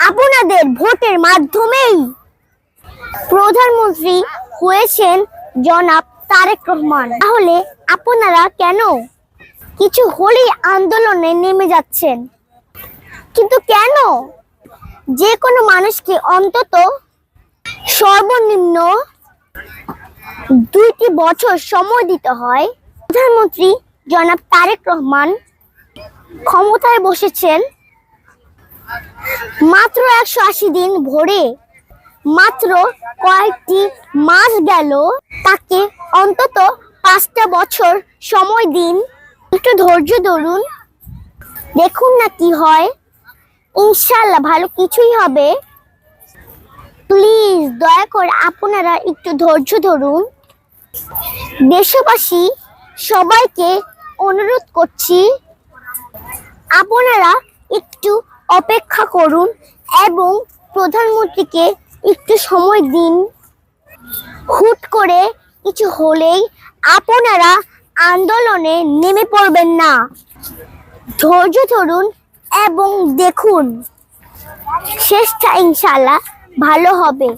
আপনাদের ভোটের মাধ্যমেই প্রধানমন্ত্রী হয়েছেন জনাব তারেক রহমান। তাহলে আপনারা কেন কিছু হলেই আন্দোলনে নেমে যাচ্ছেন? কিন্তু কেন? যে কোনো মানুষকে অন্তত সর্বনিম্ন 2টি বছর সময় দিতে হয়। প্রধানমন্ত্রী জনাব তারেক রহমান ক্ষমতায় বসেছেন মাত্র 180 দিন ভরে, মাত্র কয়েকটি মাস গেল। তাকে অন্তত 5টা বছর সময় দিন, একটু ধৈর্য ধরুন, দেখুন না কি হয়। ইনশাআল্লাহ ভালো কিছুই হবে। প্লিজ দয়া করে আপনারা একটু ধৈর্য ধরুন। দেশবাসী সবাইকে অনুরোধ করছি, আপনারা একটু অপেক্ষা করুন এবং প্রধানমন্ত্রীকে একটু সময় দিন। হুট করে কিছু হলেই আপনারা আন্দোলনে নেমে পড়বেন না। ধৈর্য ধরুন এবং দেখুন শেষটা ইনশাআল্লাহ ভালো হবে।